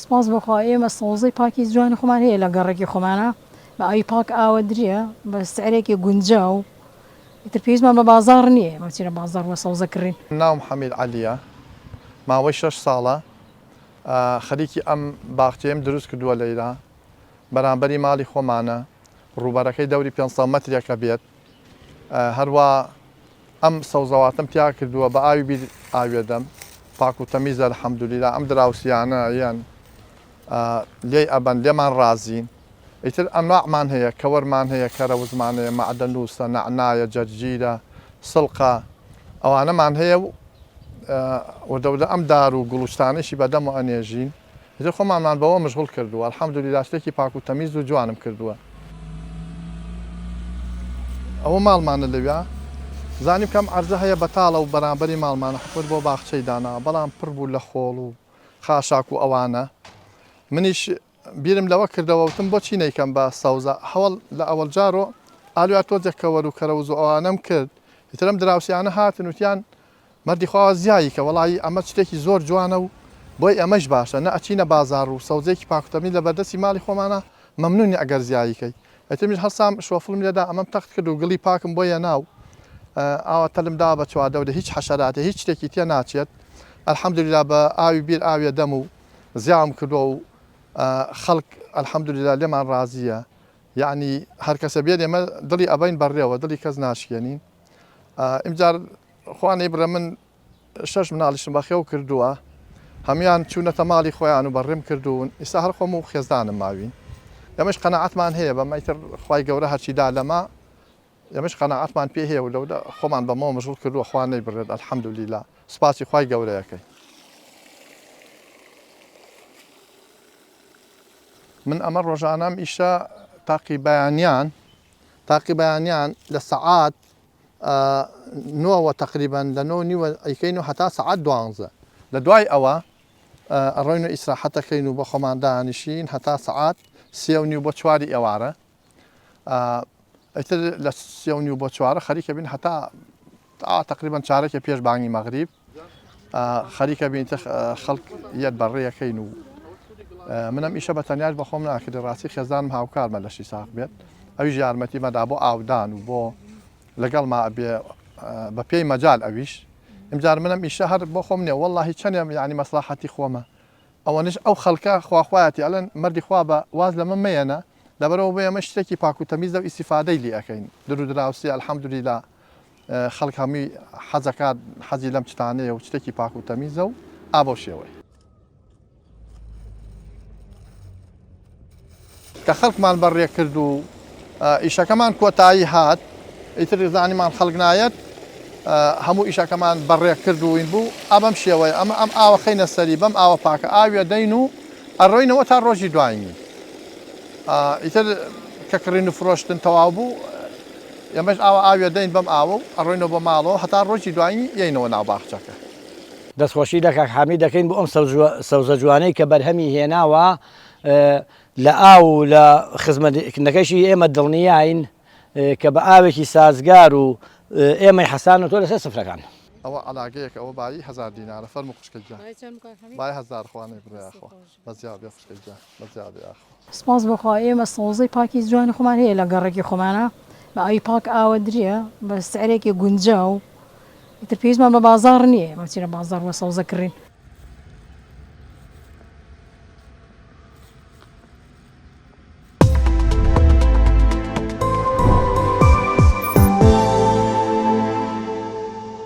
سپاس بخوا ئێمە سەوزەی پاکی جوانی خۆمان هەیە لە گەڕێکی خۆمانە بە ئاوی پاک ئاوە درێە بە سعرێکی گونجاو و ئیتر پێویستمان بە بازاڕ نییە ئێمە بچینە بازاڕ وە سەوزە کڕین. ناوم حەمید عەلیە، ماوەی 6 ساڵە خەریکی ئەم باخچەیەم دروست کردووە لەیرا، بەرامبەری ماڵی خۆمانە، ڕووبەرەکەی دەوری 500 مەترێکە بێت، هەروە ئەم سەوزەواتم تیا کردووە بە ئاوی بیر ئاوێدەم، پاک و تەمیزە الحەمدولیلا. ئەم دراوسیانە یان لێی ئەبەن لێمان ڕازین. ئیتر ئەنواعمان هەیە، کەوەرمان هەیە، کەرەوزمان هەیە، مەعدەنووسە، نەعنایە، جەرجیرە، سڵقە، ئەوانەمان هەیە و دەودە ئەم دار و گوڵوستانەشی بەدەم و ئەنێژین. ئیتر خۆمانمان بەوە مشغوڵ کردووە، الحەمدولیلا شتێکی پاک و تەمیز و جوانم کردووە. ئەوە ماڵمانە لەوێ، زانیم کەم عەرزە هەیە بەتاڵە و بەرامبەری ماڵمانە حکومەت بۆ باخچەی دانا، بەڵام پڕ بوو لە خۆڵ و خاشاک و ئەوانە. منیش بیرم لەوە کردەوە وتم بۆچی نەیکەم بە سەوزە، هەوڵ لە ئەوەڵ جارۆ ئالوات تۆجێک کەوەر و کەرەوز و ئەوانەم کرد. ئیتر ئەم دراوسیانە هاتن وتیان مەردی خوا زیایی کە وەڵی ئەمە شتێکی زۆر جوانە و بۆی ئەمەش باشە، نە ئەچینە بازاڕ و سەوزێکی پاکوتەمی لە بەردەستی ماڵی خۆمانە مەمنونی ئەگەر زیاییکەی. ئەتمیش هەستام شۆفڵم لێدا ئەمەم تەخت کرد و گڵی پاکم بۆیە ناو، ئاوا تەلمدا بە چواردەورە هیچ حەشەراتێ هیچ شتێکی تێ ناچێت. الحەمدولیلا بە ئاوی بیر ئاوێ دەم و زیام کردووە و خەڵک الحەمدولیلا لێمان ڕازیە. یعنی هەر کەسە بێت ئێمە دڵی ئەبەین بەڕێوە، دڵی کەس ناشکێنین. ئیمجار خوانەی برە من 6 مناڵیشم بەخێو کردووە، هەمیان چوونەتە ماڵی خۆیان و بەڕێم کردوون. ئێستا هەر خۆم و خێزانم ماوین. ئێمەش قەناعەتمان هەیە بەمە، ئیتر خوای گەورە هەرچیدا لەما ئێمەش قەناعەتمان پێ هەیە و لەودا خۆمان بەمەوە مەشغوڵ کردووە، خوا نەیبڕێت الحەمدولیلا، سوپاسی خوای گەورەیەکەی. من ئەمە ڕۆژانەم ئیشە تاقی بەیانیان لە سەعات 9 تقریبا لە 9 ئەیکەین و هەتا سەعات 12. لە دوای ئەوە ئەڕۆین و ئیسراحەتەکەین و بە خۆمان دانیشین هەتا سەعات 3:30 بۆ 4 ئێوارە. ئیتر لە 3:30 بۆ 4 خەریکە بین هەتا تقریبا چارەکە پێش بانگی مەغریب خەریکە بین خەڵک یەت بەڕێیەکەین و منم ئیشە بە تەنیاش بە خۆم ناکردی، ڕاستی خێزانم هاوکارمە لەشی ساق بێت، ئەویش یارمەتی مەدا بۆ ئاودان و بۆ لەگەڵ ما بێ بە پێی مەجال. ئەویش ئیمجار منم ئیشە هەر بۆ خۆم نییە، وەڵڵاهی چەندێم یعنی مەسلحەتی خۆمە. ئەوەنش ئەو خەڵکە خواخوایەتی ئەلەن مەردی خوا بە واز لە من مەیەنە، لەبەرەوە بۆ ئێمە شتێکی پاک و تەمیزە و ئیسیفادەی لێ ئەەکەین. درو دراوسی الحەمدولیلا خەڵک هەمووی حەزەکات، حەزی لەم شتانەیە و شتێکی پاک و تەمیزە و ئابۆ شێوەی. کە خەڵکمان بەڕێ کرد و ئیشەکەمان کۆتایی هات، ئیتر زانیمان خەڵک نایەت، هەموو ئیشەکەمان بەڕێ کردوین بوو ئەبەم شێوەیە. ئەم ئاوە خەینە سەری بەم ئاوە پاکە ئاوێ دەین و ئەڕۆینەوە تا ڕۆژی دوایین. ئیتر کە کڕین و فرۆشتن تەواو بوو، ئێمەش ئاوێ دەین بەم ئاوە و ئەڕۆینەوە بە ماڵەوە هەتا ڕۆژی دوایین یەینەوە ناو باخچەکە. دەستخۆشی لە کاک حەمید دەکەین بۆ ئەم سەوزە جوانەی کە بەرهەمی هێناوە لە ئاو و لە خزمەتکردنەکەیشی ئێمە دڵنیاین کە بە ئاوێکی سازگار و ئێمەی حەسان و تۆ لەسەر سفرەکان. ئەوە عەلاقەیەک ئەوە بای 1000 دینارە فەرموو خوشکەجا. بای 1000 خوانەی بڕێخۆ بەزیابێ خوشکەجا بەزیابێ ئاخۆ. سپاس بخوا ئێمە سەوزەی پاکی جوانی خۆمان هەیە لە گەڕێکی خۆمانە بە ئاوی پاک ئاوە درێە بە سعرێکی گونجاو و ئیتر پێویستمان بە بازاڕ نییە ئێمە بچینە بازاڕ وە سەوزە کڕین.